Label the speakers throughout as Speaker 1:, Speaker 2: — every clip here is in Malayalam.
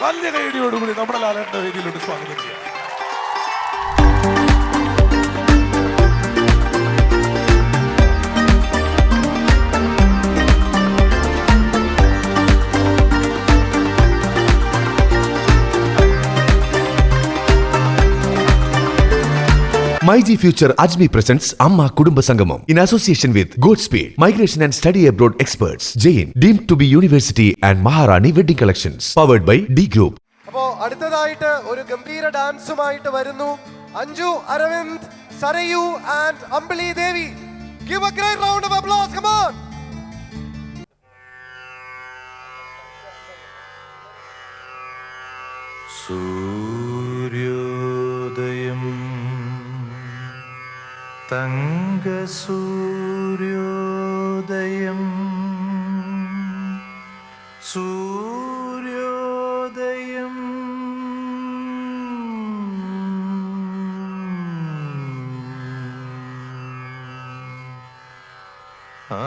Speaker 1: വലിയ കൈയടിയോടുകൂടി നമ്മുടെ ലാലേട്ടന്റെ വേദിയിലോട്ട് സ്വാഗതം ചെയ്യാം.
Speaker 2: MyG Future Ajmi presents Amma Kudumba Sangamam in association with Goodspeed, Migration and Study Abroad Experts, Jain, deemed to be University and Maharani Wedding Collections, powered by D Group.
Speaker 3: അപ്പോൾ അടുത്തതായിട്ട് ഒരു ഗംഭീര ഡാൻസുമായിട്ട് വരുന്നു Anju Aravind, Sarayu and Ambili Devi. Give a great round of applause, come on.
Speaker 4: സൂര്യോദയം തങ്കസൂര്യോദയം സൂര്യോദയം ആ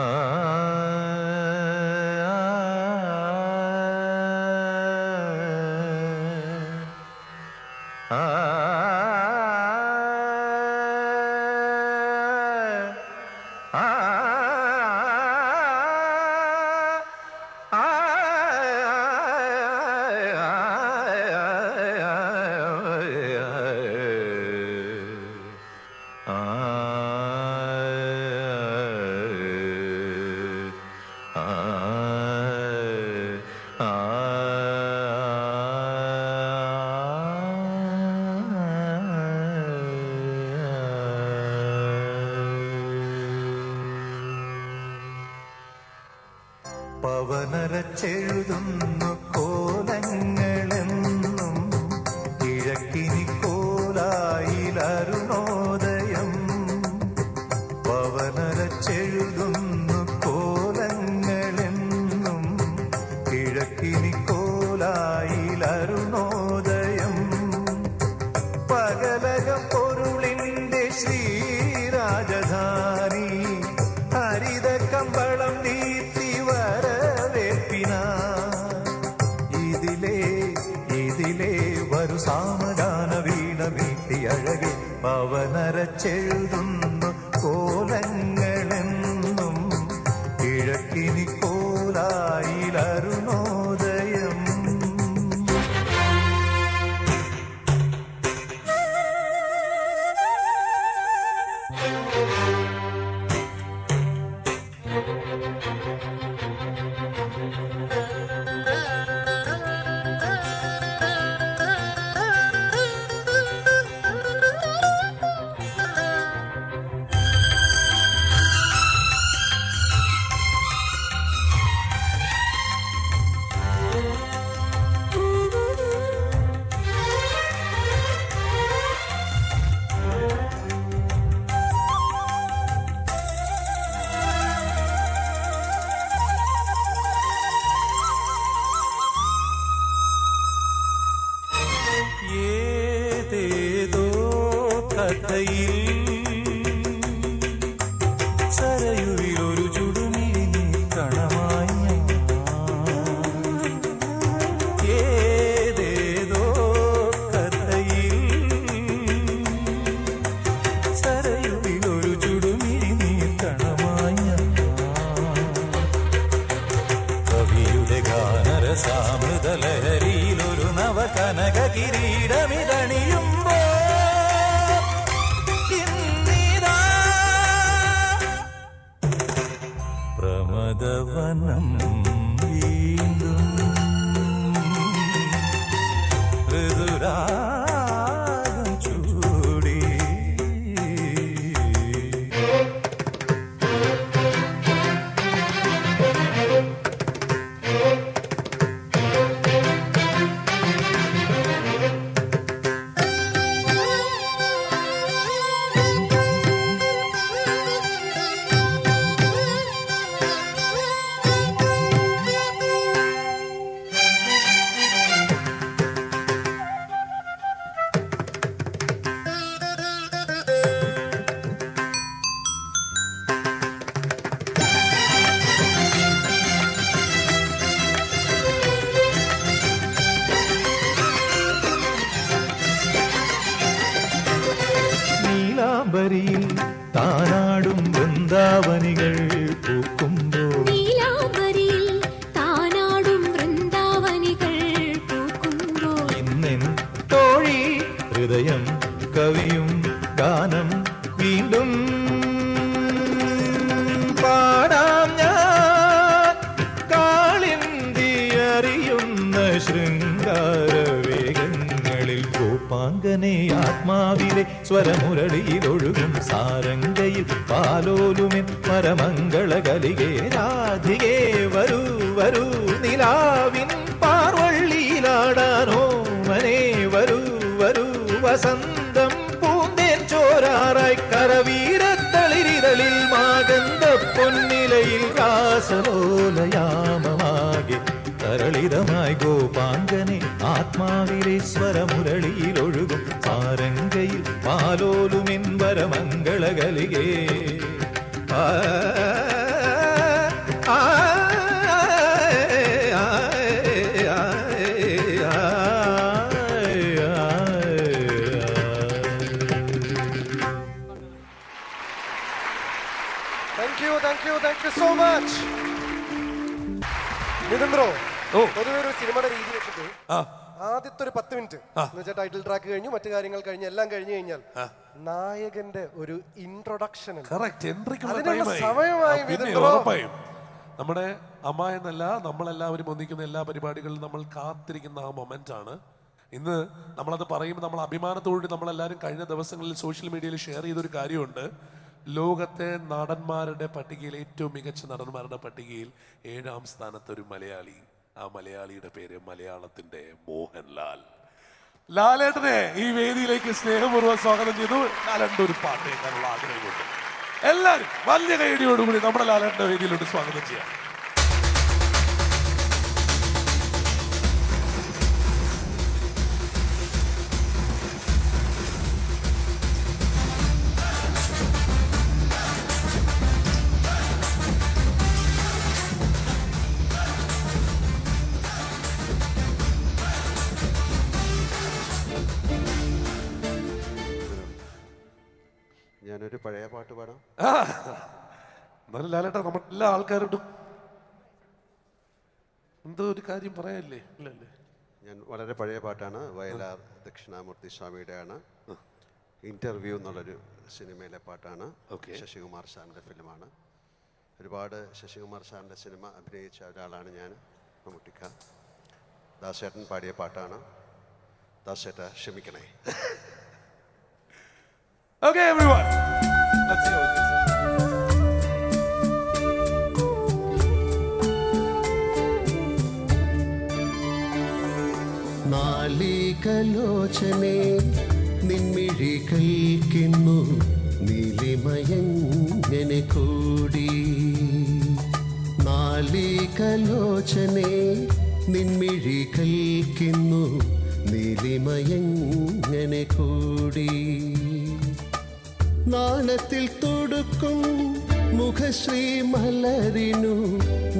Speaker 4: പവനരച്ചെഴുതുന്നു കോലങ്ങളെന്നും കിഴക്കിനി കോലായിലരുണോദയം. പവനരച്ചെഴുതുന്നു കോലങ്ങളെന്നും കിഴക്കിനി കോലായിലരുണോദയം. പകലകം പൊരുളിൻ്റെ ശ്രീരാജധാനി ഹരിത കമ്പളം നീത്തി ഇതിലേ വരു സാമഗാന വീണ വീട്ടി അഴകെ. പവനരച്ചെഴുതുന്നു കോലങ്ങളെന്നും കിഴക്കിനി കോലായിലരുണോദയം. സരയുവിലൊരു ചുടുമിഴി നീക്കണമായി ഏതേതോ കഥയിൽ. സരയുവിലൊരു ചുടുമിഴി നീക്കണമായി കവിയുടെ ഗാനരസാമൃതലഹരിയിലൊരു നവകനക കിരീടമിതണിയുമ്പോ പ്രമദവനം വീണ്ടും ഋതുരാഗം ചൂടി. നീലാവനികൾ പൂക്കുമ്പോൾ
Speaker 5: നീലാംബരിയിൽ താനാടും വൃന്ദാവനികൾ പൂക്കുമ്പോൾ
Speaker 4: ഇന്നെൻ തോഴി ഹൃദയം കവിയും ഗാനം വീണ്ടും പാടാം ഞാൻ കാളിന്തി അറിയുന്ന ശൃംഗാരവേഗങ്ങളിൽ കോപ്പാങ്കനെ ആത്മാവിലെ സ്വരമുരളിയിലൊഴുകും സാരംഗയിൽ പാലോലുമെൻ പരമംഗളകലികേ രാധികേ വരൂ വരൂ നിലാവിൻ പാർവള്ളിയിലാടാനോ മനെ വരൂ വരൂ വസന്തം പൂന്തേൻ ചോരാറായി കരവീരത്തളിരിതളിൽ മാഗന്ധ പൊന്നിലയിൽ രാസലോലയാമമാകെ തരളിതമായി ഗോപാങ്കനെ ആത്മാവിലെ സ്വരമുരളിയിലൊഴുകും സാരംഗയിൽ പാലോലുമെൻ വരമംഗളകലികേ ആ ആ
Speaker 3: Thank you so much. Nithin bro,
Speaker 1: ഓ.
Speaker 3: പൊതുവെ ഒരു സിനിമയുടെ രീതി വെച്ചിട്ട്
Speaker 1: ആ
Speaker 3: ആദ്യത്തെ ഒരു 10 മിനിറ്റ് എന്ന് വെച്ചാൽ ടൈറ്റിൽ ട്രാക്ക് കഴിഞ്ഞു, മറ്റു കാര്യങ്ങൾ കഴിഞ്ഞ് എല്ലാം കഴിഞ്ഞു കഴിഞ്ഞാൽ നായകന്റെ ഒരു ഇൻട്രൊഡക്ഷൻ
Speaker 1: കറക്റ്റ് എൻട്രിക്കുള്ള
Speaker 3: അതിനുള്ള
Speaker 1: ടൈമായി.
Speaker 3: സമയമായി
Speaker 1: പിന്നെ
Speaker 3: മിഥുൻ ബ്രോ.
Speaker 1: ഉറപ്പായും നമ്മുടെ അമ്മ എന്നല്ല നമ്മളെല്ലാവരും ഒന്നിക്കുന്ന എല്ലാ പരിപാടികളിലും നമ്മൾ കാത്തിരിക്കുന്ന ആ മൊമെന്റ് ആണ് ഇന്ന്. നമ്മളത് പറയുമ്പോൾ നമ്മൾ അഭിമാനത്തോടെ നമ്മളെല്ലാവരും കഴിഞ്ഞ ദിവസങ്ങളിൽ സോഷ്യൽ മീഡിയയിൽ ഷെയർ ചെയ്തൊരു കാര്യമുണ്ട്. ലോകത്തെ നടന്മാരുടെ പട്ടികയിൽ ഏറ്റവും മികച്ച നടന്മാരുടെ പട്ടികയിൽ 7ാം സ്ഥാനത്ത് ഒരു മലയാളി. ആ മലയാളിയുടെ പേര് മലയാളത്തിന്റെ മോഹൻലാൽ. ലാലേട്ടനെ ഈ വേദിയിലേക്ക് സ്നേഹപൂർവ്വം സ്വാഗതം ചെയ്തു. ലാലേട്ടൻ്റെ ഒരു പാട്ട് കേൾക്കാനുള്ള ആഗ്രഹമുണ്ട്. എല്ലാവരും വലിയ കൈയടിയോടുകൂടി നമ്മുടെ ലാലേട്ടൻ്റെ വേദിയിലോട്ട് സ്വാഗതം ചെയ്യാം.
Speaker 6: ഞാനൊരു പഴയ പാട്ട് പാടാം.
Speaker 1: എന്നാലും ലാലേട്ടാ നമ്മുടെ എല്ലാ ആൾക്കാരോടും എന്തോ ഒരു കാര്യം പറയാനില്ലേ? ഇല്ലല്ലേ?
Speaker 6: ഞാൻ വളരെ പഴയ പാട്ടാണ്. വയലാർ ദക്ഷിണാമൂർത്തി സ്വാമിയുടെ ആണ്. ഇൻ്റർവ്യൂ എന്നുള്ളൊരു സിനിമയിലെ പാട്ടാണ്. ശശികുമാർ സാറിൻ്റെ ഫിലിമാണ്. ഒരുപാട് ശശികുമാർ സാറിൻ്റെ സിനിമ അഭിനയിച്ച ഒരാളാണ് ഞാൻ. മമ്മൂട്ടിക്ക. ദാസേട്ടൻ പാടിയ പാട്ടാണ്. ദാസേട്ട ക്ഷമിക്കണേ.
Speaker 1: Okay, everyone. Let's see how it is.
Speaker 7: നാലികലോചനെ നിൻമിഴികൾക്കിന്നു നീലിമയങ്ങനെ കൂടി. നാലികലോചനെ നിൻമിഴികൾക്കിന്നു നീലിമയങ്ങനെ കൂടി. നാണത്തിൽ തൊടുക്കും മുഖശ്രീ മലരിനു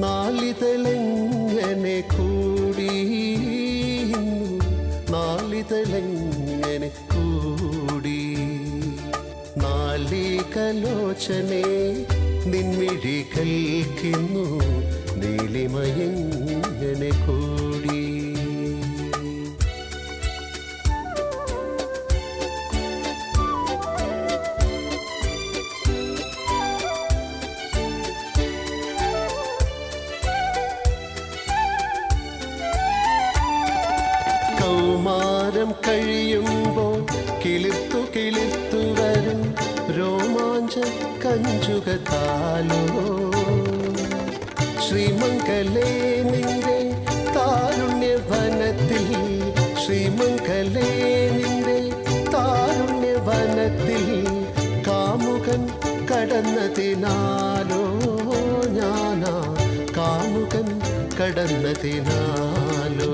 Speaker 7: നാളിതളെങ്ങനെ കൂടി. നാളിതളെങ്ങനെ കൂടി. നാലികലോചനെ നിൻമിഴികൾക്കിന്നു നീലിമയങ്ങനെ കൂടി. കൗമാരം കഴിയുമ്പോൾ കിളിർത്തു കിളിർത്തു വരും രോമാഞ്ച കഞ്ചുകത്താലോ. ശ്രീമംഗലേ നിന്റെ താരുണ്യവനത്തിൽ, ശ്രീമംഗലേ നിന്റെ താരുണ്യവനത്തിൽ കാമുകൻ കടന്നതിനാലോ. ഞാനാ കാമുകൻ കടന്നതിനാലോ.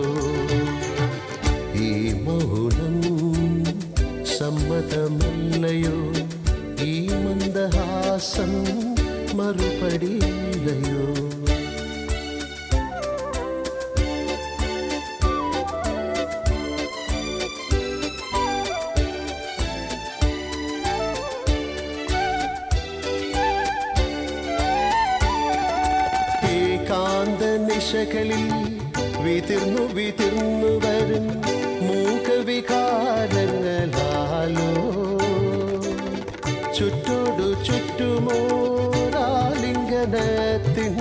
Speaker 7: ഈ മൗനം സമ്മതമല്ലയോ, ഈ മന്ദഹാസം മറുപടിയില്ലയോ. ദിശകളിൽ വിതിർന്നു വിതിർന്നു വരും മൂകവികാരങ്ങളാലോ ചുറ്റോടു ചുറ്റുമോരാലിംഗനത്തിൻ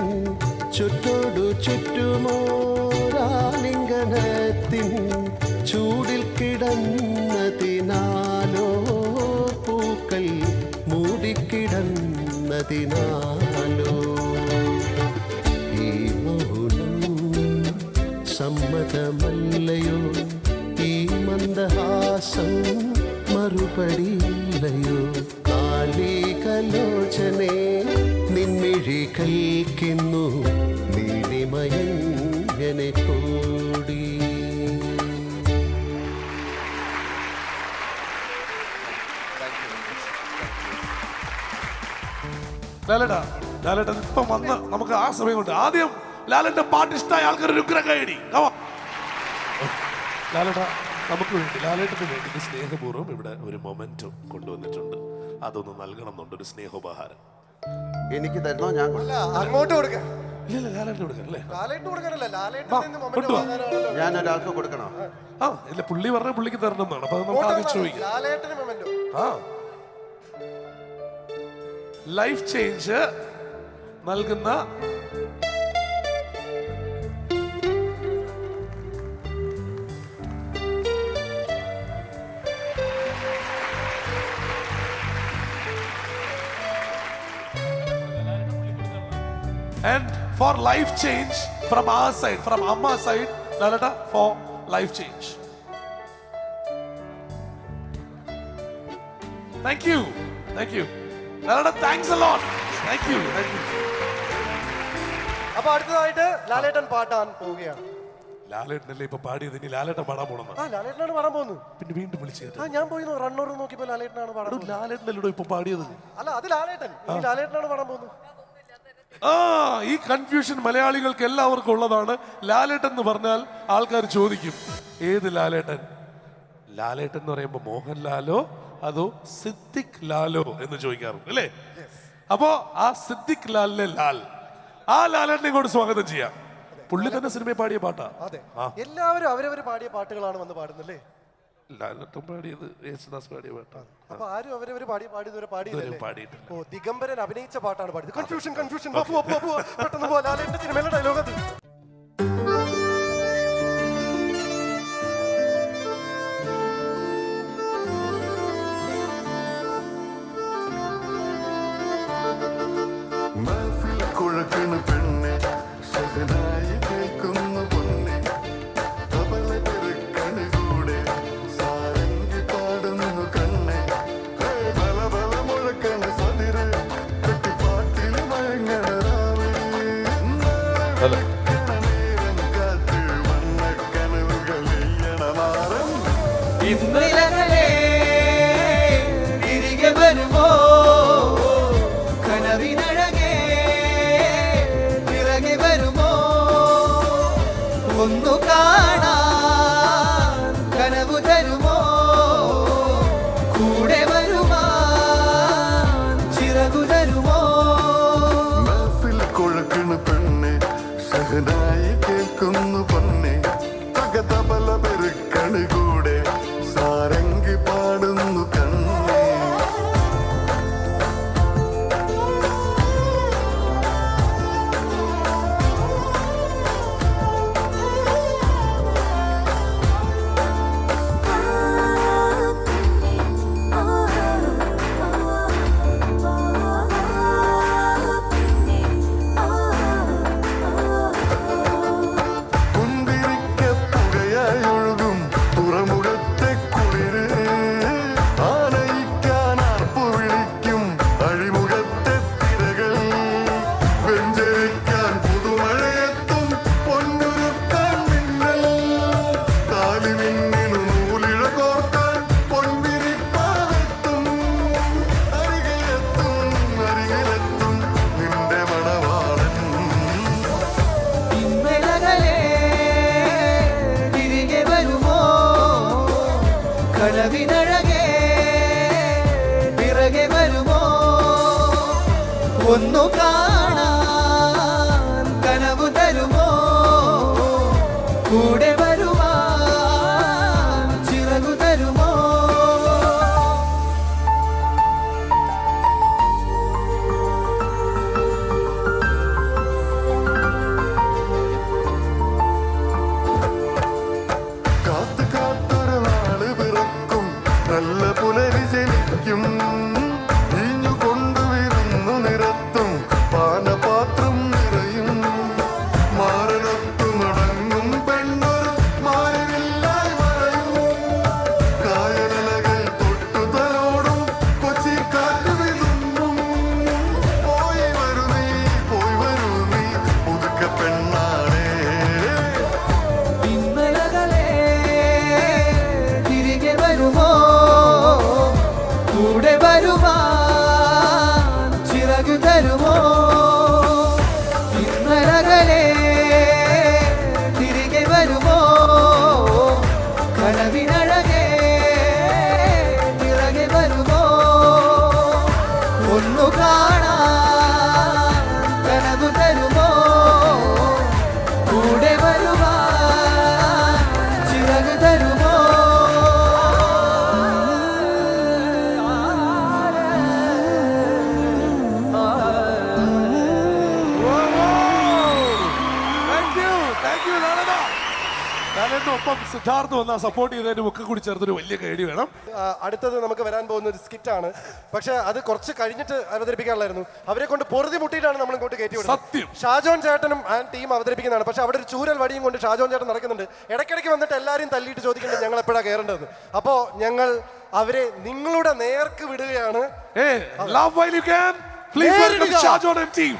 Speaker 7: ചുറ്റോടു ചുറ്റുമോരാലിംഗനത്തിൻ ചൂടിൽ കിടന്നതിനാലോ പൂക്കൾ മൂടിക്കിടന്നതിനാലോ ഈ മൗനം സമ്മതമല്ലയോ ഈ മന്ദഹാസം മറുപടിയില്ലയോ കാലികലോചനെ നിൻമിഴി കൽക്കുന്നു നീലിമയങ്ങനെ കൂടി.
Speaker 1: ലാലേട്ടൻ ഇപ്പം വന്ന് നമുക്ക് ആ സമയം കൊണ്ട് ആദ്യം ലാലേട്ടന്റെ പാട്ട് ഇഷ്ടമായ ആൾക്കാർ ഒരു ഉഗ്ര കൈയടി. ലാലേട്ട നമുക്ക് വേണ്ടി ലാലേട്ടന് വേണ്ടി സ്നേഹപൂർവ്വം ഇവിടെ ഒരു മൊമെന്റോ കൊണ്ടുവന്നിട്ടുണ്ട്. അതൊന്ന് നൽകണം എന്നുണ്ട്, ഒരു സ്നേഹോപഹാരം.
Speaker 6: എനിക്ക് തരണോ? ഞാൻ
Speaker 3: അങ്ങോട്ട് കൊടുക്കാം.
Speaker 1: ഇല്ല ലാലേട്ടന് കൊടുക്കാം അല്ലേ?
Speaker 3: ലാലേട്ട് കൊടുക്കാനല്ല, ലാലേട്ടിൽ നിന്ന് മൊമെന്റ് വാങ്ങാനാണല്ലോ.
Speaker 6: ഞാൻ ഒരാൾക്ക് കൊടുക്കണോ?
Speaker 1: ആ ഇല്ല, പുള്ളി പറഞ്ഞ പുള്ളിക്ക് തരണം എന്നാണ്. അപ്പൊ അത് നമുക്ക് ആദ്യം ചോദിക്കാം.
Speaker 3: ലാലേട്ടിന് മൊമെന്റ്.
Speaker 1: ആ ലൈഫ് ചേഞ്ച് നൽകുന്ന and for life change from our side, from Amma side, Lalata, for life change. Thank you. Lalata, thanks a lot. Thank you.
Speaker 3: അപ്പൊ അടുത്തതായിട്ട് ലാലേട്ടൻ പാട്ടാൻ പോവുകയാണ്.
Speaker 1: ലാലേട്ടനല്ലേ ഇപ്പൊ പാടിയത്, ഇനി ലാലേട്ടൻ പാടാൻ പോണെന്നാ.
Speaker 3: ആ ലാലേട്ടനാണ് പാടാൻ പോകുന്നത്.
Speaker 1: പിന്നെ വീണ്ടും വിളിച്ചു.
Speaker 3: ആ ഞാൻ പോയി റണ്ണൂർ നോക്കിയപ്പോ ലാലേട്ടനാണ് പാടാൻ.
Speaker 1: ലാലേട്ടനല്ലോ ഇപ്പൊ പാടിയത്.
Speaker 3: അല്ല അത് ലാലേട്ടൻ, ഈ ലാലേട്ടനാണ് പാടാൻ പോകുന്നത്.
Speaker 1: ആ ഈ കൺഫ്യൂഷൻ മലയാളികൾക്ക് എല്ലാവർക്കും ഉള്ളതാണ്. ലാലേട്ടൻ എന്ന് പറഞ്ഞാൽ ആൾക്കാർ ചോദിക്കും ഏത് ലാലേട്ടൻ. ലാലേട്ടൻ എന്ന് പറയുമ്പോ മോഹൻലാലോ അതോ സിദ്ദിഖ് ലാലോ എന്ന് ചോദിക്കാറുണ്ട് അല്ലേ? അപ്പോ ആ സിദ്ദിഖ് ലാലിലെ ലാൽ, ആ ലാലേട്ടനെ ഇങ്ങോട്ട് സ്വാഗതം ചെയ്യാം. പുള്ളി തന്നെ സിനിമയിൽ പാടിയ പാട്ടാ.
Speaker 3: അതെ, എല്ലാവരും അവരവർ പാടിയ പാട്ടുകളാണ് വന്ന് പാടുന്നല്ലേ?
Speaker 1: ലാലേട്ടൻ പാടിയത് യേശുദാസ് പാടിയ പാട്ടാണ്.
Speaker 3: അപ്പൊ ആരും അവരവർ പാടിയതുവരെ പാടിയില്ലേ?
Speaker 1: പാടിയിട്ടില്ല.
Speaker 3: ഓ, ദിഗംബരൻ അഭിനയിച്ച പാട്ടാണ് പാടിയത്. കൺഫ്യൂഷൻ പെട്ടെന്ന് പോ. ലാലേട്ടന്റെ സിനിമയിലെ ഡയലോഗ് അത്.
Speaker 8: കുഴക്കണ് പെണ്ണെ സഹനായി കേൾക്കുന്നു പൊന്നെ തബല പെരുക്കണ് കൂടെ സാരംഗി പാടുന്നു കണ്ണെ ബല ബല മുഴക്കണ് സതിര് കെട്ടിപ്പാട്ടിൽ മയങ്ങണ രാവേ നേരം കാറ്റ് വണ്ണക്കനവുകൾ എയ്യണ മാറും
Speaker 9: ഇന്നലകളെ തിരികെ വരുമോ കനവിനഴകെ തിരകെ വരുമോ ഒന്നു കാണാൻ കനവു തരുമോ കൂടെ വരുവാൻ ചിറകു തരുമോ
Speaker 8: മനസ്സിൽ കുഴക്കണ് പെണ്ണെ സഹനായി കേൾക്കുന്നു പൊന്നെ തകതബല പെരുക്കണ് കൂടെ സാരംഗി പാടുന്നു കണ്ണേ കുന്തിരിക്ക പുകയായി ഒഴുകും തുറമുഖത്തെ കുളിര് ആനയിക്കാൻ ആർപ്പു വിളിക്കും അഴിമുഖത്തെ തിരകൾ വെഞ്ചരിക്കാൻ പുതുമഴയെത്തും പൊന്നുരുക്കാൻ മിന്നൽ താലിമിന്നിനു നൂലിഴ കോർക്കാൻ പൊൻവിരിപ്പാലെത്തും അരികിലെത്തും നിന്റെ മണവാളൻ
Speaker 9: ഇന്നലകളെ തിരികെ വരുമോ കനവിനഴകെ പിറകെ വരുമോ ഒന്നു കാണാൻ കനവു തരുമോ
Speaker 1: ഒപ്പം സിദ്ധാർത്ഥ് വന്ന സപ്പോർട്ട് ചെയ്തതിന് ഒക്കെ കൂടി ചേർത്തൊരു വലിയ കൈഡി വേണം.
Speaker 3: അടുത്തത് നമുക്ക് വരാൻ പോകുന്ന ഒരു സ്കിറ്റാണ്. പക്ഷെ അത് കുറച്ച് കഴിഞ്ഞിട്ട് അവതരിപ്പിക്കാനുള്ളായിരുന്നു. അവരെ കൊണ്ട് പൊറുതി മുട്ടിയിട്ടാണ് നമ്മൾ ഇങ്ങോട്ട് കയറ്റി വിടുന്നത്.
Speaker 1: സത്യം.
Speaker 3: ഷാജോൻ ചേട്ടനും ടീം അവതരിപ്പിക്കുന്നതാണ്. പക്ഷെ അവിടെ ഒരു ചൂരൽ വടിയും കൊണ്ട് ഷാജോൻ ചേട്ടൻ നടക്കുന്നുണ്ട്. ഇടയ്ക്കിടയ്ക്ക് വന്നിട്ട് എല്ലാവരും തല്ലിയിട്ട് ചോദിക്കുന്നുണ്ട് ഞങ്ങൾ എപ്പോഴാണ് കയറേണ്ടത്. അപ്പോൾ ഞങ്ങൾ അവരെ നിങ്ങളുടെ നേർക്ക് വിടുകയാണ്.
Speaker 1: Love while you can. Please welcome Shajon and team.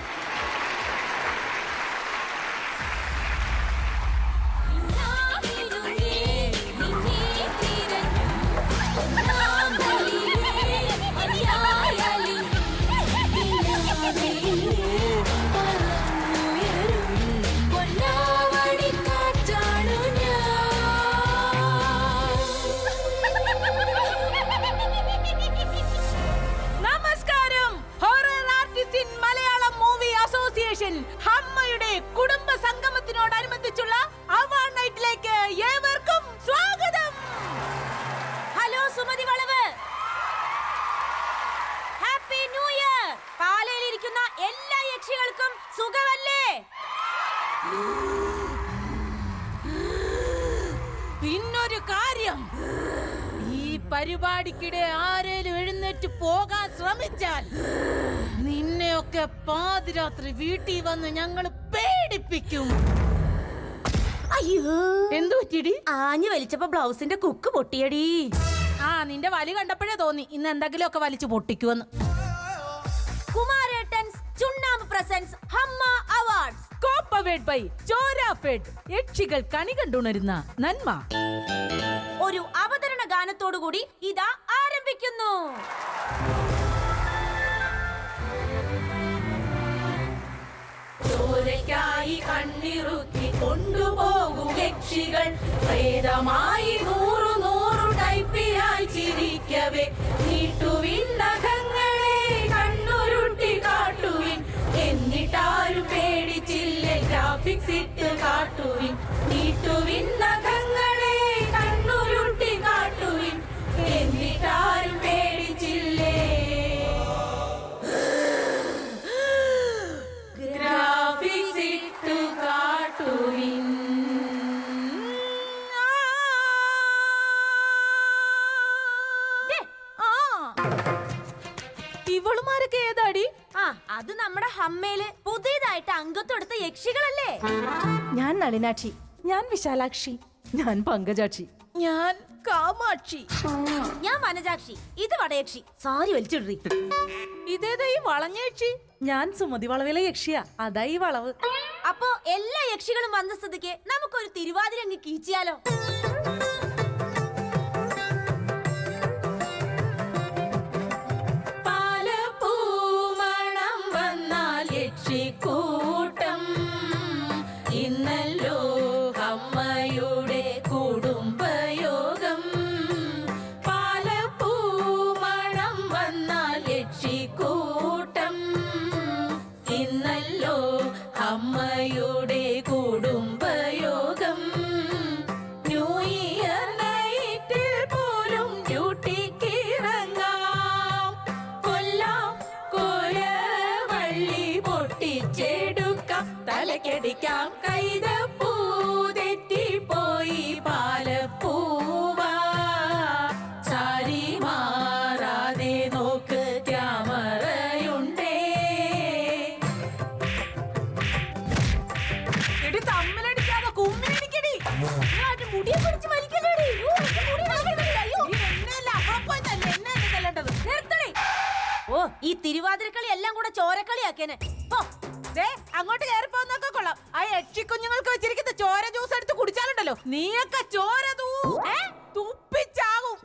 Speaker 10: ഹമ്മയുടെ കുടുംബ സംഗമത്തിനോടനുബന്ധിച്ചുള്ള അവാർഡ് നൈറ്റിലേക്ക് ഏവർക്കും സ്വാഗതം. ഹലോ സുമതി വളവ്, ഹാപ്പി ന്യൂ ഇയർ. പാലയിലിരിക്കുന്ന എല്ലാ യക്ഷികൾക്കും സുഖമല്ലേ? പിന്നൊരു കാര്യം, ഈ പരിപാടിക്കിടെ ആരേലും എഴുന്നേറ്റ് പോകാൻ ശ്രമിച്ചാൽ നിന്നെയൊക്കെ പാതിരാത്രി വീട്ടിൽ വന്ന് ഞങ്ങൾ പേടിപ്പിക്കും.
Speaker 5: അയ്യോ,
Speaker 10: എന്തു പറ്റിയടി?
Speaker 5: ആഞ്ഞു വലിച്ചപ്പോ ബ്ലൗസിന്റെ കുക്ക് പൊട്ടിയടി.
Speaker 10: നിന്റെ വലി കണ്ടപ്പോഴേ തോന്നി ഇന്ന് എന്തെങ്കിലും ഒക്കെ വലിച്ചു പൊട്ടിക്കുവെന്ന്.
Speaker 5: കുമാരേട്ടൻസ് ചുണ്ണാമ്പ് പ്രസൻസ് ഹമ്മ അവാർഡ്സ്
Speaker 10: കോപ്പവേഡ് ബൈ ചോരാഫെഡ്. യക്ഷികൾ കണി കണ്ടുണരുന്ന നന്മ.
Speaker 5: ഒരു അവതരണ ഗാനത്തോടുകൂടി ഇതാ ആരംഭിക്കുന്നു.
Speaker 10: ചോരയ്ക്കായി കണ്ണിറുക്കി കൊണ്ടുപോകും യക്ഷികൾ പ്രേതമായി നൂറു നൂറു ടൈപ്പിയായി ചിരിക്കവേ നീട്ടുവിൻ നഖങ്ങളെ കണ്ണുരുട്ടി കാട്ടുവിൻ. എന്നിട്ടാരും പേടിച്ചില്ലേ ഗ്രാഫിക്സ് ഇട്ട് കാട്ടുവിൻ. നീട്ടുവിൻ നഖങ്ങളെ കണ്ണുരുട്ടി കാട്ടുവിൻ. എന്നിട്ടാരും പേടിച്ചില്ലേ ഗ്രാഫിക്സ് ഇട്ട് കാട്ടുവിൻ. ഇവളുമാരൊക്കെ ഏതാടി?
Speaker 5: അത് നമ്മുടെ ഹമ്മയില് പുതിയതായിട്ട് അംഗത്വെടുത്ത യക്ഷികളല്ലേ.
Speaker 10: ഞാൻ നളിനാക്ഷി, ഞാൻ വിശാലാക്ഷി, ഞാൻ പങ്കജാക്ഷി, ഞാൻ കാമാക്ഷി,
Speaker 5: ഞാൻ വനജാക്ഷി, ഇത് വടയക്ഷി. സാരി വലിച്ചിടറി.
Speaker 10: ഇതേതാ ഈ വളഞ്ഞ യക്ഷി? ഞാൻ സുമതി വളവിലെ യക്ഷിയാ, അതാ ഈ വളവ്.
Speaker 5: അപ്പോ എല്ലാ യക്ഷികളും വന്ന സ്ഥിതിക്ക് നമുക്കൊരു തിരുവാതിര അങ്ങ് കീച്ചിയാലോ?
Speaker 10: പാലപ്പൂമണം വന്നാൽ യക്ഷിക്കൂട്ടം ഇന്നല്ലോ അമ്മയുടെ കുടുംബയോഗം. പാലപ്പൂമണം വന്നാൽ യക്ഷിക്കൂട്ടം ഇന്നല്ലോ അമ്മയുടെ കുടുംബയോഗം. ന്യൂ ഇയർ നൈറ്റിൽ പോലും ഡ്യൂട്ടിക്കിറങ്ങാം. കൊല്ലാം കോരവള്ളി പൊട്ടിച്ചെടുക്കാം. തലക്കടിക്കാം കൈതപ്പൂ തെറ്റിപ്പോയി പാലപ്പൂവാ. സാരി മാറാതെ നോക്ക് ക്യാമറയുണ്ടേ. എടി തമ്മിലടിക്കാതെ കുമ്മിലടിക്കടി.
Speaker 5: മുടിയെ പിടിച്ച് വലിക്കല്ലേടി. ഓ, ഈ തിരുവാതിരക്കളി എല്ലാം കൂടെ ചോരക്കളിയാക്കേനെ.
Speaker 10: അങ്ങോട്ട് കയറി പോകുന്നൊക്കെ കൊള്ളാം. ആ യക്ഷി കുഞ്ഞുങ്ങൾക്ക് വെച്ചിരിക്കുന്ന ചോര ജ്യൂസ് എടുത്ത് കുടിച്ചാലുണ്ടല്ലോ നീയൊക്കെ ചോര തുപ്പിച്ചാകും.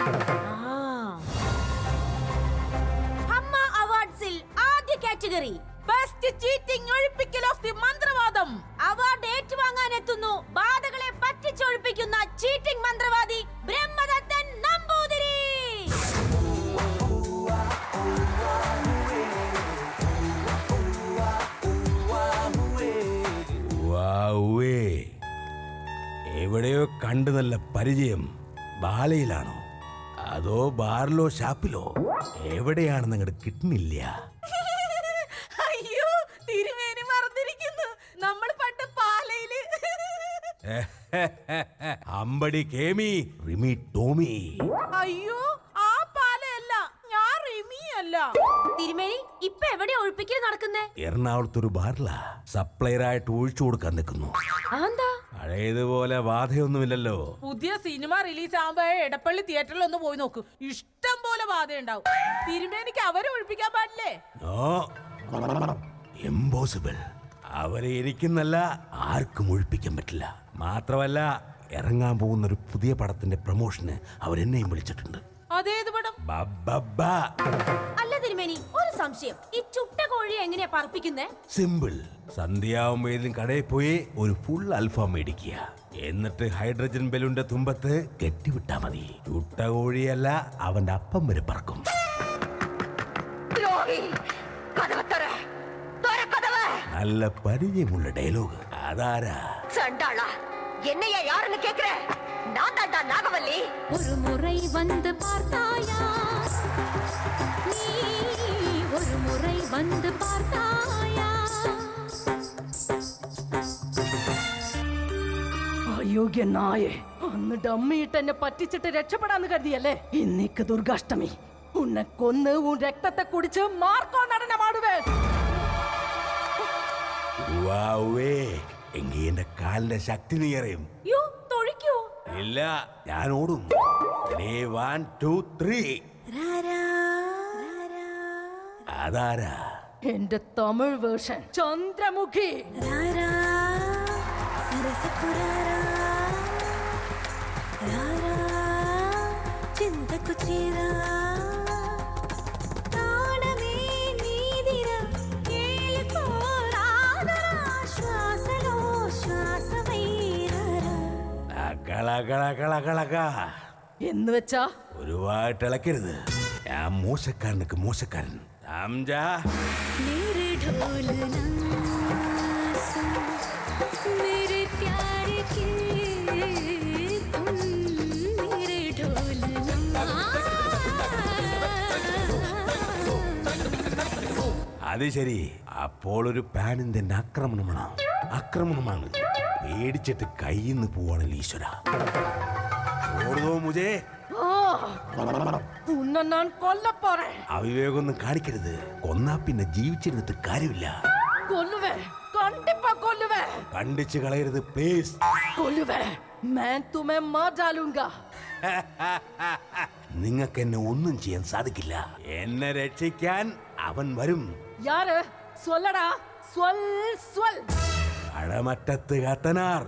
Speaker 5: ഹമ്മ അവാർഡ്സിൽ ആദ്യ കാറ്റഗറി
Speaker 10: ബെസ്റ്റ് ചീറ്റിംഗ് ഒഴിപ്പിക്കൽ ഓഫ് ദി മന്ത്രവാദം.
Speaker 5: അവാർഡ് ഏറ്റുവാങ്ങാൻ എത്തുന്നു ബാധകളെ പറ്റിച്ചൊഴിപ്പിക്കുന്ന ചീറ്റിംഗ് മന്ത്രവാദി ബ്രഹ്മദത്തൻ നമ്പൂതിരി.
Speaker 11: എവിടെയോ കണ്ടു നല്ല പരിചയം. ബാലയിലാണോ അതോ ബാറിലോ ഷാപ്പിലോ? എവിടെയാണെന്ന് അങ്ങോട്ട് കിട്ടുന്നില്ല.
Speaker 10: അയ്യോ, തിരുമേനി മറന്നിരിക്കുന്നു. നമ്മൾ പണ്ട് പാലയില്.
Speaker 11: അമ്പടി കേമി റിമി ടോമി.
Speaker 10: അയ്യോ ആ പാലയല്ല, ഞാൻ റിമിയല്ല.
Speaker 5: തിരുമേനി ഇപ്പൊ എവിടെയാ ഒഴിപ്പിക്കൽ നടക്കുന്നേ?
Speaker 11: എറണാകുളത്തൊരു ബാറില സപ്ലയറായിട്ട് ഒഴിച്ചു കൊടുക്കാൻ നിൽക്കുന്നു.
Speaker 5: അതെന്താ?
Speaker 11: പഴയതുപോലെ ബാധയൊന്നുമില്ലല്ലോ.
Speaker 10: പുതിയ സിനിമ റിലീസ് ആകുമ്പോ എടപ്പള്ളി തിയേറ്ററിൽ ഒന്ന് പോയി നോക്ക്, ഇഷ്ടം പോലെ ബാധയുണ്ടാവും. തിരുമേനിക്ക് അവരെ ഒഴിപ്പിക്കാൻ പാടില്ലേ?
Speaker 11: ഇമ്പോസിബിൾ. അവരെ എനിക്കെന്നല്ല ആർക്കും ഒഴിപ്പിക്കാൻ പറ്റില്ല. മാത്രമല്ല ഇറങ്ങാൻ പോകുന്ന ഒരു പുതിയ പടത്തിന്റെ പ്രൊമോഷന് അവരെന്നെയും വിളിച്ചിട്ടുണ്ട്.
Speaker 10: അതേത് പടം?
Speaker 5: അല്ല തിരുമേനി, ഒരു സംശയം. ഈ ചുട്ട കോഴി എങ്ങനെയാ പറപ്പിക്കുന്നേ?
Speaker 11: സിമ്പിൾ. സന്ധ്യാവുമ്പോഴേലും കടയിൽ പോയി ഒരു ഫുൾ അൽഫാം മേടിക്കുക. എന്നിട്ട് ഹൈഡ്രജൻ ബലൂണിന്റെ തുമ്പത്ത് കെട്ടിവിട്ടാ മതി. ചുട്ട കോഴിയല്ല, അവന്റെ അപ്പം വരെ പറക്കും. നല്ല പരിചയമുള്ള ഡയലോഗ്. അതാരാ?
Speaker 5: என்னையா யாருன்னு கேக்குற? நான் தாண்டா நாகவல்லி. ஒரு முறை வந்து பார்த்தாயா நீ, ஒரு முறை வந்து பார்த்தாயா?
Speaker 10: അയോഗ്യ നായേ, അന്ന് ഡമ്മിയിട്ട് എന്നെ പറ്റിച്ചിട്ട് രക്ഷപ്പെടാന്ന് കരുതിയല്ലേ? ഇന്നേക്ക് ദുർഗാഷ്ടമി. ഉന്നെ കൊന്ന് ഉൻ രക്തത്തെ കുടിച്ച് മാർക്കോ നടന മാടുവേ.
Speaker 11: എങ്കി എന്റെ കാലിന്റെ ശക്തി നീ അറിയും.
Speaker 5: യോ തൊഴിക്കോ?
Speaker 11: ഇല്ല, ഞാൻ ഓടും. 1 2 3. അതാരാ?
Speaker 10: എന്റെ തമിഴ് വേർഷൻ ചന്ദ്രമുഖി. എന്ന് വെച്ചാ
Speaker 11: ഒരുപാട് ഇളക്കരുത്. ഞാൻ മോശക്കാരനൊക്കെ മോശക്കാരൻ. അത് ശരി. അപ്പോൾ ഒരു പാനിന്റെ ആക്രമണമാണ്. പേടിച്ചിട്ട് കയ്യിന്ന് പോവാണല്ലോ ഈശ്വര. ഓടുതോ മുജേ. അവിവേകൊന്നും കാണിക്കരുത്. കൊന്നാ പിന്നെ ജീവിച്ചിരുന്നിട്ട് കാര്യമില്ല. കണ്ടിച്ച് കളയരുത് പ്ലീസ്. നിങ്ങൾക്ക് എന്നെ ഒന്നും ചെയ്യാൻ സാധിക്കില്ല. എന്നെ രക്ഷിക്കാൻ അവൻ വരും. അഴമറ്റത്ത് കത്തനാർ.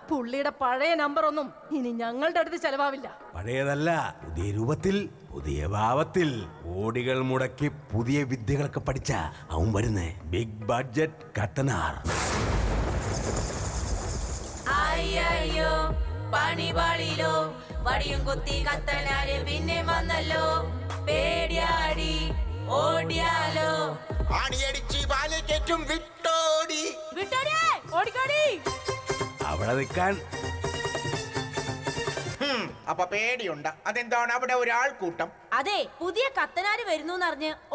Speaker 10: പുള്ളിയുടെ പഴയ നമ്പർ ഒന്നും ഇനി ഞങ്ങളുടെ അടുത്ത് ചെലവാവില്ല.
Speaker 11: പഴയതല്ല, പുതിയ രൂപത്തിൽ, പുതിയ ഭാവത്തിൽ, കോടികൾ മുടക്കി പുതിയ വിദ്യകളൊക്കെ പഠിച്ച അവൻ വരുന്നേ. ബിഗ് ബഡ്ജറ്റ് കത്തനാർ.
Speaker 5: അയ്യോ പണിപാളിലോ, വടിയും കുത്തി കത്തനാര് പിന്നെ വന്നല്ലോ. പേടിയാടി ഓടിയാലോ,
Speaker 9: ആണിയടിച്ച് പാലേക്കേറ്റും വിട്ടോടി.
Speaker 10: ഓടിക്കോടി.
Speaker 11: അവിടെ നിൽക്കാൻ.
Speaker 9: അപ്പൊ പേടിയുണ്ട്. അതെന്താണ് അവിടെ ഒരാൾക്കൂട്ടം?
Speaker 5: അതെ, പുതിയ കത്തനാര് വരുന്നു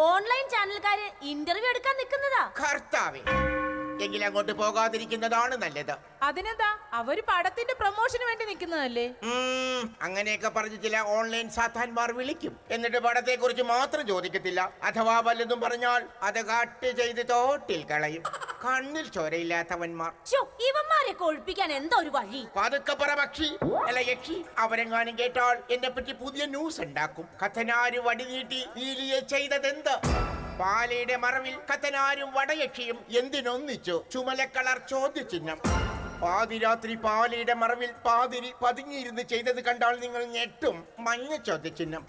Speaker 5: ഓൺലൈൻ ചാനൽക്കാര് ഇന്റർവ്യൂ എടുക്കാൻ നിൽക്കുന്നതാ.
Speaker 9: കർത്താവേ, എങ്കിലും അങ്ങോട്ട് പോകാതിരിക്കുന്നതാണ് നല്ലത്.
Speaker 10: അതിനെന്താ, അവര് പടത്തിന്റെ പ്രൊമോഷന് വേണ്ടി നിൽക്കുന്നതല്ലേ?
Speaker 9: അങ്ങനെയൊക്കെ പറഞ്ഞ് ചില ഓൺലൈൻ സാത്താന്മാർ വിളിക്കും. എന്നിട്ട് പടത്തെ കുറിച്ച് മാത്രം ചോദിക്കത്തില്ല. അഥവാ വല്ലതും പറഞ്ഞാൽ അത് കട്ട് ചെയ്ത് തോട്ടിൽ കളയും. കണ്ണിൽ ചോരയില്ലാത്തവന്മാർ.
Speaker 5: ഇവന്മാരെ കൊഴിപ്പിക്കാൻ എന്താ ഒരു വഴി?
Speaker 9: പതുക്കെ പറ പക്ഷി, അല്ല യക്ഷി. അവരെങ്ങാനും കേട്ടാൽ എന്നെ പറ്റി പുതിയ ന്യൂസ് ഉണ്ടാക്കും. കത്തനാര് വടി നീട്ടി ഈലിയെ ചെയ്തതെന്ത്? പാലയുടെ മറവിൽ കത്തനാരും വടയക്ഷിയും എന്തിനൊന്നിച്ചു? ചുമലക്കളർ ചോദ്യചിഹ്നം. പാതിരാത്രി പാലയുടെ മറവിൽ പാതിരി പതുങ്ങിയിരുന്ന് ചെയ്തത് കണ്ടാൽ നിങ്ങൾ ഞെട്ടും. മഞ്ഞ ചോദ്യചിഹ്നം.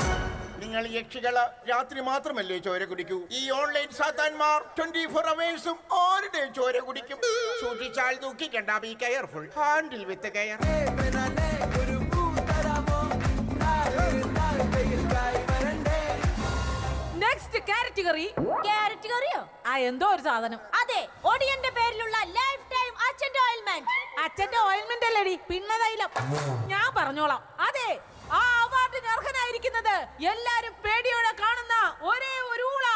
Speaker 9: നിങ്ങൾ യക്ഷികള് രാത്രി മാത്രമല്ലേ ചോര കുടിക്കൂ? ഈ ഓൺലൈൻ സാത്താന്മാർ 24 അവേഴ്സും ആരുടെയും ചോര കുടിക്കും. സൂക്ഷിച്ചാൽ ദുഃഖിക്കണ്ട. Be careful. Handle with care.
Speaker 10: Next category.
Speaker 5: കാറ്റഗറിയോ?
Speaker 10: എന്തോ ഒരു സാധനം.
Speaker 5: അതെ, ഒടിയന്റെ പേരിലുള്ള ലൈഫ് ടൈം അച്ഛന്റെ ഓയിൽമെന്റ്.
Speaker 10: അച്ഛന്റെ ഓയിൽമെന്റ് അല്ലേടി, പിന്നെ തൈലം. ഞാൻ പറഞ്ഞോളാം. അതെ, ആ അവാർഡിന് അർഹനായിരിക്കുന്നത് എല്ലാരും പേടിയോടെ കാണുന്ന ഒരേ ഒരു ഊള.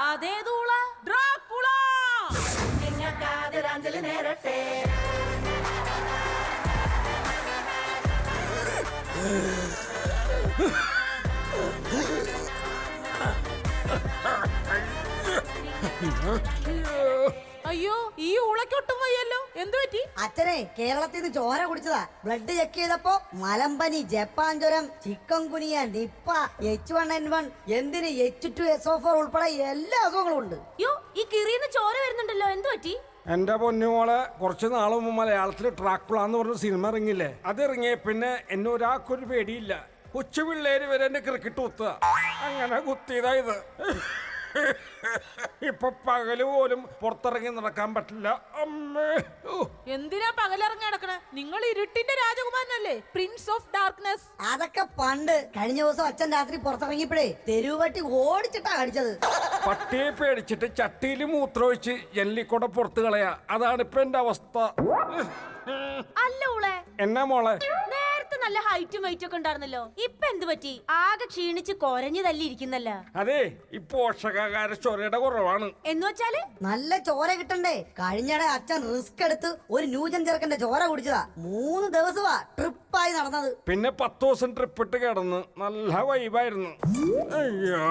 Speaker 5: അതേതൂള?
Speaker 10: ഡ്രാക്കുള. അയ്യോ ഈ ഊളക്കൊട്ടും വയ്യല്ലോ എന്തു പറ്റി?
Speaker 12: അച്ഛനെ കേരളത്തിൽ നിന്ന് ചോര കുടിച്ചതാ. ബ്ലഡ് ചെക്ക് ചെയ്തപ്പോ മലമ്പനി, ജപ്പാൻ ജ്വരം, ചിക്കൻ കുനിയ, നിപ്പ, H1N1 എന്തിന് H2SO4 ഉൾപ്പെടെ എല്ലാ അസുഖങ്ങളും ഉണ്ട്.
Speaker 5: യോ ഈ കിറിന്ന് ചോര വരുന്നുണ്ടല്ലോ എന്തു പറ്റി?
Speaker 13: എന്റെ പൊന്നുമോളെ കുറച്ച് നാൾ മുമ്പ് മലയാളത്തിൽ ട്രാക്കുള എന്ന് പറഞ്ഞ സിനിമ ഇറങ്ങിയില്ലേ? അതിറങ്ങിയ പിന്നെ എന്നെ ഒരാൾക്കൊരു പേടിയില്ല. കൊച്ചു പിള്ളേര് വരെ എന്നെ ക്രിക്കറ്റ് കുത്തുക. അങ്ങനെ കുത്തിയതാ ഇത്. ഇപ്പൊ പകല് പോലും പുറത്തിറങ്ങി നടക്കാൻ പറ്റില്ല. അമ്മേ,
Speaker 10: എന്തിനാ പകലിറങ്ങി നടക്കണേ? നിങ്ങൾ ഇരുട്ടിന്റെ രാജകുമാരനല്ലേ, പ്രിൻസ് ഓഫ് ഡാർക്ക്നെസ്.
Speaker 12: അതൊക്കെ പണ്ട്. കഴിഞ്ഞ ദിവസം അച്ഛൻ രാത്രി പുറത്തിറങ്ങിയപ്പോഴേ തെരുവുപട്ടി ഓടിച്ചിട്ടാ കടിച്ചത്.
Speaker 13: പട്ടിയെ പേടിച്ചിട്ട് ചട്ടിയിൽ മൂത്രമൊഴിച്ച് ജനലിക്കൂടെ പുറത്ത് കളയാ. അതാണ് ഇപ്പൊ എന്റെ അവസ്ഥ.
Speaker 5: അല്ല ഊളെ,
Speaker 13: എന്നാ മോളെ?
Speaker 5: നേരത്തെ നല്ല ഹൈറ്റും വെയിറ്റും ഒക്കെ ഉണ്ടായിരുന്നല്ലോ, ഇപ്പൊ എന്ത് പറ്റി? ആകെ ക്ഷീണിച്ച് കൊരഞ്ഞു തല്ലി ഇരിക്കുന്നല്ല.
Speaker 13: അതെ, ഈ പോഷകാഹാര ചൊരയുടെ കുറവാണ്.
Speaker 5: എന്ന് വെച്ചാല്
Speaker 12: നല്ല ചോര കിട്ടണ്ടേ? കഴിഞ്ഞടെ അച്ഛൻ റിസ്ക് എടുത്ത് ഒരു ന്യൂജൻ ചെറുക്കന്റെ ചോര കുടിച്ചതാ. 3 ദിവസമാ ട്രിപ്പായി നടന്നത്.
Speaker 13: പിന്നെ 10 ദിവസം ട്രിപ്പ് ഇട്ട് കിടന്ന് നല്ല വൈബായിരുന്നു. അയ്യോ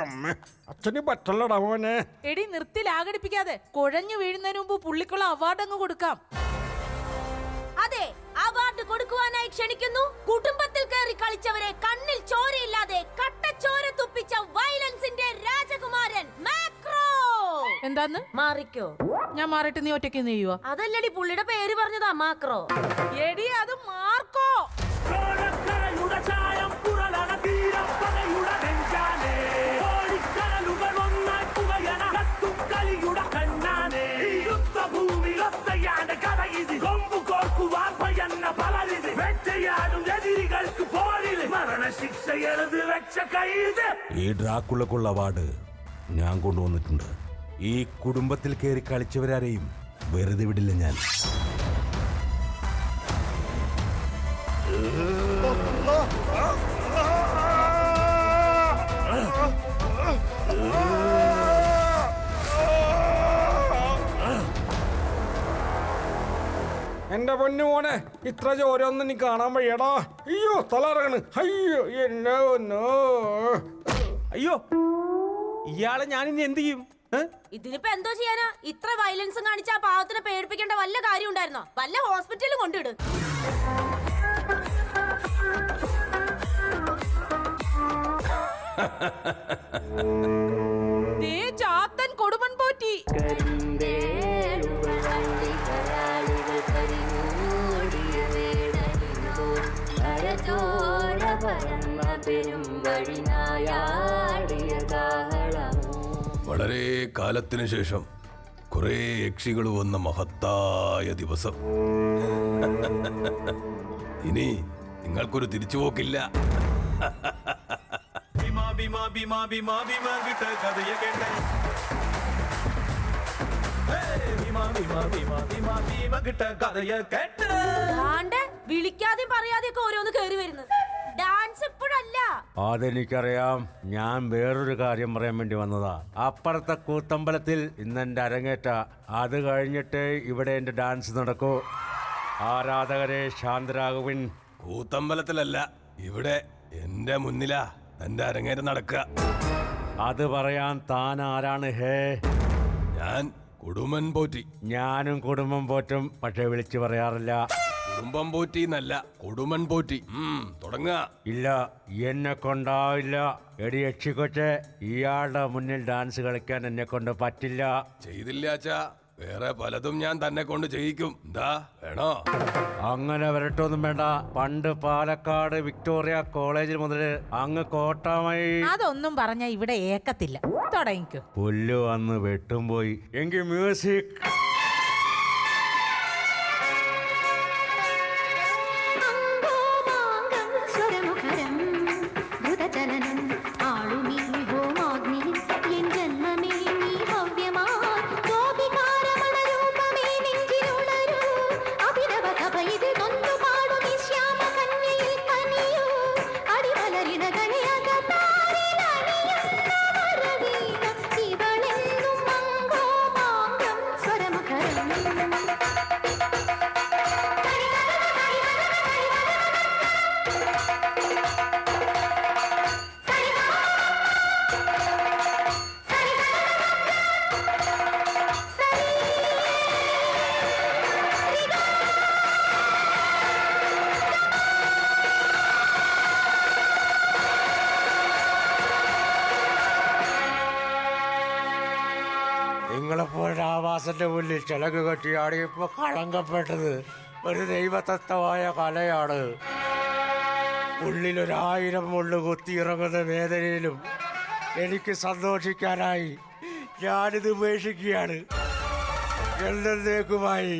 Speaker 13: അമ്മ, അച്ഛന് പറ്റല്ലടാ മോനെ.
Speaker 10: എടി നിർത്തി ലാഗടിപ്പിക്കാതെ. കുഴഞ്ഞു വീഴുന്നതിന് മുമ്പ് പുള്ളിക്കുള്ള അവാർഡ് അങ്ങ് കൊടുക്കാം.
Speaker 5: അതെ, അവാർഡ് കൊടുക്കുവാനായി ക്ഷണിക്കുന്നു കുടുംബത്തിൽ കയറി കളിച്ചവരെ, കണ്ണിൽ ചോരയില്ലാതെ കട്ടച്ചോര തുപ്പിച്ച വയലൻസിന്റെ രാജകുമാരൻ മാക്രോ.
Speaker 10: എന്താന്ന്?
Speaker 5: മാറിക്കോ.
Speaker 10: ഞാൻ മാറിയിട്ട് നീ ഒറ്റയ്ക്ക് നെയ്യുവാ?
Speaker 5: അതല്ലടി പുള്ളിയുടെ പേര് പറഞ്ഞതാ മാക്രോ.
Speaker 10: എടി അത് മാർക്കോ.
Speaker 11: ഈ ഡ്രാക്കുളക്കുള്ള അവാർഡ് ഞാൻ കൊണ്ടുവന്നിട്ടുണ്ട്. ഈ കുടുംബത്തിൽ കയറി കളിച്ചവരാരെയും വെറുതെ വിടില്ല ഞാൻ.
Speaker 13: എന്റെ പൊന്നു മോനെ, ഇത്ര ചോരൊന്നും നീ കാണാൻ വയ്യടാ. അയ്യോ തലറങ്ങണ്. അയ്യോ എന്നോ
Speaker 11: അയ്യോ, ഇയാളെ ഞാനിനി എന്ത് ചെയ്യും?
Speaker 5: ഇതിനിപ്പോ എന്തോ ചെയ്യാനാ? ഇത്ര വയലൻസും കാണിച്ച ആ പാവത്തിനെ പേടിപ്പിക്കേണ്ട വല്ല കാര്യം ഉണ്ടായിരുന്നോ? വല്ല ഹോസ്പിറ്റലിൽ കൊണ്ടിട്.
Speaker 10: ചാത്തൻ കൊടുമൺ പോറ്റി.
Speaker 11: വളരെ കാലത്തിന് ശേഷം കുറെ യക്ഷികൾ വന്ന മഹത്തായ ദിവസം. ഇനി നിങ്ങൾക്കൊരു തിരിച്ചുപോക്കില്ല.
Speaker 5: വിളിക്കാതെയും പറയാതെയൊക്കെ ഓരോന്ന് കേറി വരുന്നത്. ഡാൻസ് ഇപ്പോഴല്ല.
Speaker 11: അതെനിക്കറിയാം. ഞാൻ വേറൊരു കാര്യം പറയാൻ വേണ്ടി വന്നതാ. അപ്പുറത്തെ കൂത്തമ്പലത്തിൽ ഇന്നെന്റെ അരങ്ങേറ്റ. അത് കഴിഞ്ഞിട്ട് ഇവിടെ എന്റെ ഡാൻസ് നടക്കൂ. ആരാധകരെ ശാന്തരാഘവൻ. കൂത്തമ്പലത്തിലല്ല, ഇവിടെ എന്റെ മുന്നിലാ തന്റെ അരങ്ങേറ്റം നടക്കുക. അത് പറയാൻ താൻ ആരാണ്? ഹേ, ഞാൻ കുടുംബൻ പോറ്റി. ഞാനും കുടുംബം പോറ്റും, പക്ഷെ വിളിച്ചു പറയാറില്ല. കുടുംബം പോറ്റി എന്നല്ല, കുടുംബൻ പോറ്റി. തുടങ്ങുക. ഇല്ല, എന്നെ കൊണ്ടാവില്ല. എടി യക്ഷിക്കൊച്ചെ, ഇയാളുടെ മുന്നിൽ ഡാൻസ് കളിക്കാൻ എന്നെ കൊണ്ട് പറ്റില്ല. ചെയ്തില്ല അച്ഛാ, വേറെ പലതും ഞാൻ തന്നെ കൊണ്ട് ചെയ്യിക്കും. എന്താ വേണോ? അങ്ങനെ വരട്ടൊന്നും വേണ്ട. പണ്ട് പാലക്കാട് വിക്ടോറിയ കോളേജിൽ മുതൽ അങ്ങ് കോട്ടാമായി.
Speaker 10: അതൊന്നും പറഞ്ഞ ഇവിടെ ഏക്കത്തില്ല. തുടങ്ങിക്കോ.
Speaker 11: പുല്ല് വന്ന് വെട്ടും പോയി. എങ്കിൽ മ്യൂസിക്. നിങ്ങളെപ്പോഴും ആവാസന്റെ മുന്നിൽ ചിലക് കെട്ടിയാടിയപ്പോ കളങ്കപ്പെട്ടത് ഒരു ദൈവതത്വമായ കലയാണ്. ഉള്ളിൽ1000 മുള്ളു കുത്തിയിറങ്ങുന്ന വേദനയിലും എനിക്ക് സന്തോഷിക്കാനായി ഞാനിത് ഉപേക്ഷിക്കുകയാണ്. എന്നേക്കുമായി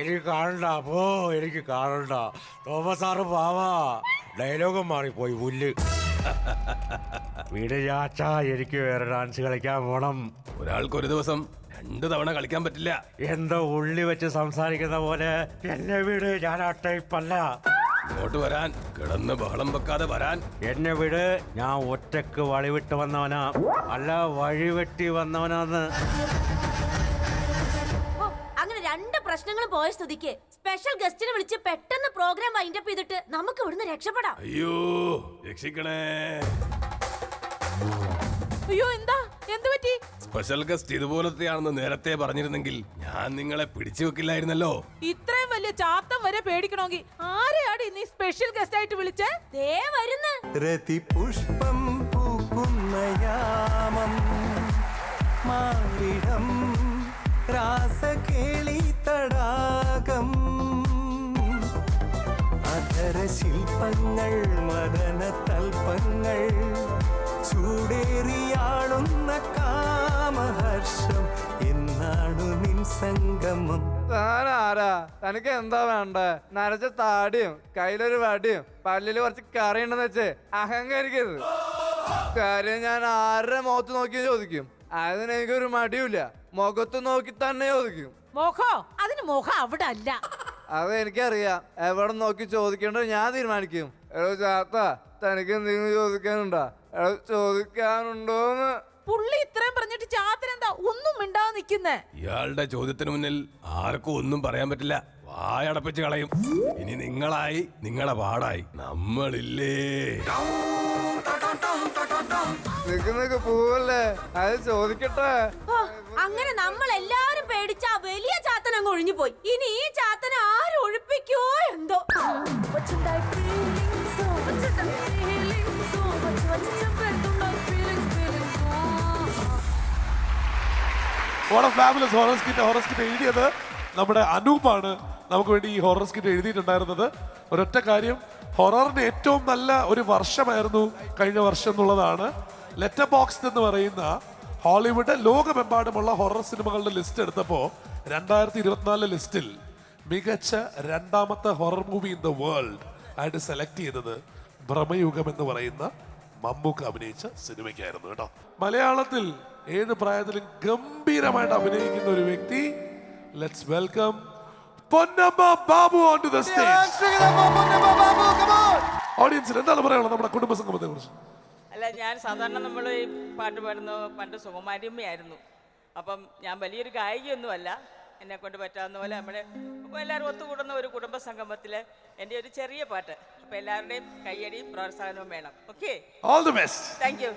Speaker 11: എനിക്ക് കാണണ്ട, എനിക്ക് കാണണ്ട. തോമസ് സാറ് പാവാ, ഡയലോഗും മാറിപ്പോയി പുല്ല്. വീട് ചാച്ചാ, എനിക്ക് വേറെ ഡാൻസ് കളിക്കാൻ പോണം.
Speaker 14: ഒരാൾക്ക് ഒരു ദിവസം 2 തവണ കളിക്കാൻ പറ്റില്ല.
Speaker 11: എന്തോ ഉള്ളി വെച്ച് സംസാരിക്കുന്ന പോലെ എന്നെ വീട്, ഞാൻ ആ ടൈപ്പല്ല.
Speaker 14: ഇങ്ങോട്ട് വരാൻ, കിടന്ന് ബഹളം വെക്കാതെ വരാൻ.
Speaker 11: എന്നെ വീട്, ഞാൻ ഒറ്റക്ക് വഴിവിട്ട് വന്നവനാ, അല്ല വഴിവെട്ടി വന്നവനാന്ന്.
Speaker 5: അങ്ങനെ 2 പ്രശ്നങ്ങളും പോയ സ്ഥിതിക്ക് സ്പെഷ്യൽ ഗസ്റ്റിനെ വിളിച്ച് പെട്ടെന്ന് പ്രോഗ്രാം വൈൻഡപ്പ് ചെയ്തിട്ട് നമുക്ക് ഇവിടുന്ന് രക്ഷപ്പെടാം.
Speaker 14: അയ്യോ, രക്ഷിക്കണേ.
Speaker 10: അയ്യോ, എന്താ, എന്ത് പറ്റി?
Speaker 14: സ്പെഷ്യൽ ഗസ്റ്റ് ഇതുപോലത്തെയാണെന്ന് നേരത്തെ പറഞ്ഞിരുന്നെങ്കിൽ ഞാൻ നിങ്ങളെ പിടിച്ചു വെക്കില്ലായിരുന്നല്ലോ.
Speaker 10: ഇത്രയും വലിയ ചാത്തം വരെ പേടിക്കണമെങ്കിൽ ആരെയാണ് ഇനി സ്പെഷ്യൽ ഗസ്റ്റ് ആയിട്ട് വിളിച്ചേ?
Speaker 5: ദേ വരുന്നു.
Speaker 4: രതിപുഷ്പം പൂക്കുന്ന യാമം, മാറിടം രാസകേളി തടാകം, അധരശില്പങ്ങൾ മദന തൽപ്പങ്ങൾ, ചൂടേറിയാളുന്ന കാമഹർഷം, എന്നാണു നിൻ സംഗമം.
Speaker 13: താനാരാ? തനിക്ക് എന്താ വേണ്ടേ? നരച്ച താടിയും കയ്യിലൊരു വടിയും പല്ലില് കുറച്ച് കറിയുണ്ടെന്ന് വെച്ച് അഹങ്കരിക്കരുത്. കാര്യം ഞാൻ ആരുടെ മുഖത്ത് നോക്കി ചോദിക്കും. അതിന് എനിക്കൊരു മടിയുമില്ല, മുഖത്ത് നോക്കി തന്നെ ചോദിക്കും.
Speaker 10: മോഹോ, അതിന് മോഹം അവിടെ അല്ല.
Speaker 13: അത് എനിക്കറിയാം. എവിടെ നോക്കി ചോദിക്കേണ്ടത് ഞാൻ തീരുമാനിക്കും. എടോ ചാത്ത, തനിക്ക് എന്തെങ്കിലും ചോദിക്കാനുണ്ടോ? എടോ ചോദിക്കാനുണ്ടോന്ന്?
Speaker 10: പുള്ളി ഇത്രയും പറഞ്ഞിട്ട് ചാത്തനെന്താ ഒന്നും മിണ്ടാതെ നിക്കുന്നേ?
Speaker 14: ഇയാളുടെ ചോദ്യത്തിന് മുന്നിൽ ആർക്കും ഒന്നും പറയാൻ പറ്റില്ല. വായടപ്പിച്ച് കളയും. ഇനി നിങ്ങളായി, നിങ്ങളെ പാടായി. നമ്മളില്ലേ?
Speaker 13: നിക്ക് പോവല്ലേ, അത് ചോദിക്കട്ടെ.
Speaker 5: അങ്ങനെ നമ്മൾ എല്ലാരും പേടിച്ച ആ വലിയ ചാത്തൻ അങ്ങ് ഒഴിഞ്ഞു പോയി. ഇനി ഈ ചാത്തനെ ആര് ഒഴിപ്പിക്കോ എന്തോ.
Speaker 1: ഹൊറർ സ്കിറ്റ് എഴുതിയത് നമ്മുടെ അനൂപാണ്. നമുക്ക് വേണ്ടി ഈ ഹൊറർ സ്കിറ്റ് എഴുതിയിട്ടുണ്ടായിരുന്നത്. ഒരൊറ്റ കാര്യം, ഹൊററിന് ഏറ്റവും നല്ല ഒരു വർഷമായിരുന്നു കഴിഞ്ഞ വർഷം എന്നുള്ളതാണ്. ലെറ്റർ ബോക്സ് എന്ന് പറയുന്ന ഹോളിവുഡ് ലോകമെമ്പാടുമുള്ള ഹൊറർ സിനിമകളുടെ ലിസ്റ്റ് എടുത്തപ്പോൾ 2024 ലിസ്റ്റിൽ മികച്ച 2ാമത്തെ horror movie in the world ആയിട്ട് സെലക്ട് ചെയ്തത് ഭ്രമയുഗം എന്ന് പറയുന്ന മമ്മൂക്ക അഭിനയിച്ച സിനിമയ്ക്കായിരുന്നു കേട്ടോ. മലയാളത്തിൽ 7 പ്രായത്തിലും ഗംഭീരമായിട്ട് അഭിനയിക്കുന്ന ഒരു വ്യക്തി. Let's welcome Ponnamma Babu on to the stage. ഓഡിയൻസിന് എന്താണ് പറയാനുള്ളത് നമ്മുടെ കുടുംബ സംഗമത്തെ കുറിച്ച്?
Speaker 15: അല്ല, ഞാൻ സാധാരണ നമ്മൾ ഈ പാട്ട് പാടുന്ന പണ്ട് സുകുമാരിയമ്മയായിരുന്നു. അപ്പം ഞാൻ വലിയൊരു ഗായികയൊന്നുമല്ല. എന്നെ കൊണ്ട് പറ്റാവുന്ന പോലെ നമ്മുടെ എല്ലാവരും ഒത്തുകൂടുന്ന ഒരു കുടുംബ സംഗമത്തിൽ എൻ്റെ ഒരു ചെറിയ പാട്ട്. അപ്പം എല്ലാവരുടെയും കയ്യടിയും പ്രോത്സാഹനവും വേണം. Okay,
Speaker 1: all the best.
Speaker 15: Thank you.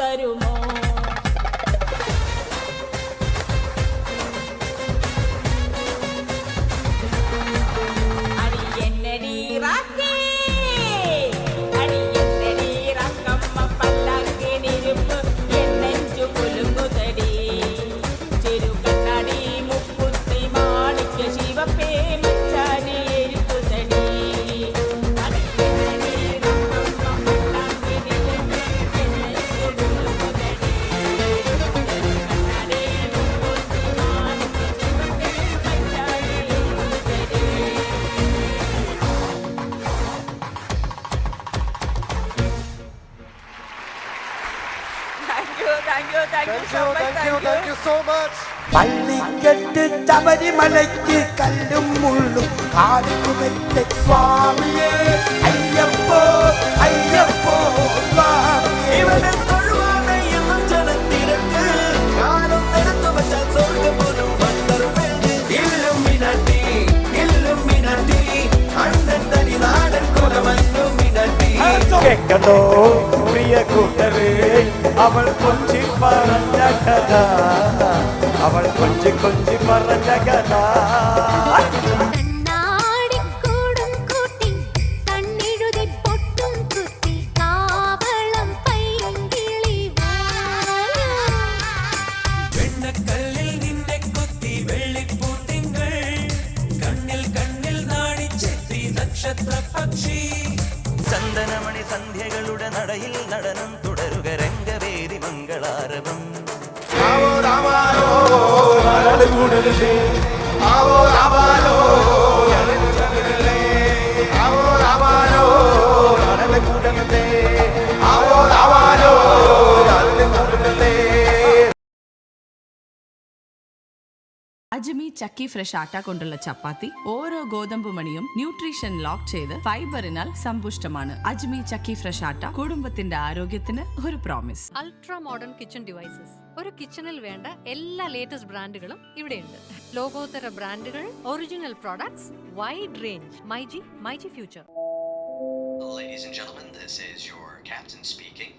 Speaker 15: വരുമോ അടിയെന്നടി റാക്കേ അടിയെന്നടി റക്കമ്മ പല്ലക്കിനിരുപ്പ് എന്നെഞ്ചു കുലുങ്ങുതടി ചെറുകണ്ണടി മുക്കുത്തി മാണിക്യ ശിവപ്പേ മച്ചാടി എരിപ്പുതടി അടിയെന്നടി റക്കമ്മ പല്ലക്കിനിരുപ്പ് എന്നെഞ്ചു കുലുങ്ങുതടി ചെറുകണ്ണടി മുക്കുത്തി മാണിക്യ ശിവപ്പേ മച്ചാടി എരിപ്പുതടി. Thank you so much.
Speaker 3: Thank you so much.
Speaker 4: പള്ളിക്കെട്ട് ശബരിമലയ്ക്ക് കല്ലും മുള്ളും കാലിക്കുമെത്തെ സ്വാമിയേ അയ്യപ്പോ അയ്യപ്പോ സ്വാമിയേ. ഇവിടെ തൊഴുവാണ് എന്നും ജനത്തിരക്ക് കാലം നിരത്തു വച്ചാൽ സ്വർഗ്ഗം പോലും വന്നറുപേര്. ഇല്ലുമിനാട്ടി ഇല്ലുമിനാട്ടി അണ്ണൻ തനി നാടൻ കുലമല്ലുമിനാട്ടി. കേൾക്കണോ പ്രിയ കൂട്ടരേ അവൾ കൊഞ്ചി പറഞ്ഞ കഥ അവൾ കൊഞ്ചി കൊഞ്ചി പറഞ്ഞ കഥ.
Speaker 5: കണ്ണാടിക്കൂടും കൂട്ടി കണ്ണെഴുതി പൊട്ടും കുത്തി കാവളം പൈങ്കിളി
Speaker 4: വെണ്ണക്കല്ലിൽ നിന്നെ കൊത്തി വെള്ളിപ്പൂത്തിങ്കൾ കണ്ണിൽ കണ്ണിൽ നാടിച്ചെത്തി നക്ഷത്ര പക്ഷി. ചന്ദനമണി സന്ധ്യകളുടെ നടയിൽ നടനം തുടരുക രംഗവേദി മംഗളാരവം.
Speaker 10: അജ്മി ചക്കി ഫ്രഷ് ആട്ട കൊണ്ടുള്ള ചപ്പാത്തി ഓരോ ഗോതമ്പ് മണിയും ന്യൂട്രീഷൻ ലോക്ക് ചെയ്ത് ഫൈബറിനാൽ സമ്പുഷ്ടമാണ്. അജ്മി ചക്കി ഫ്രഷ് ആട്ട കുടുംബത്തിന്റെ ആരോഗ്യത്തിന് ഒരു promise.
Speaker 5: Ultra modern kitchen devices. ഒരു കിച്ചണിൽ വേണ്ട എല്ലാ ലേറ്റസ്റ്റ് ബ്രാൻഡുകളും ഇവിടെയുണ്ട്. ലോകോത്തര ബ്രാൻഡുകൾ, original products, wide range. MyG future.
Speaker 16: Ladies and gentlemen, this is your captain speaking.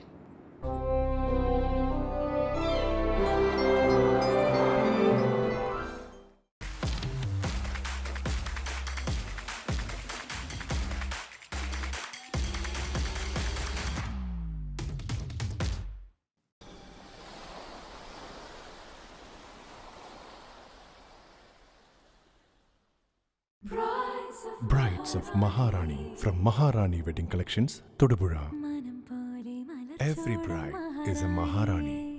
Speaker 8: Brides of Maharani from Maharani Wedding Collections, Todupuzha. Every bride is a Maharani.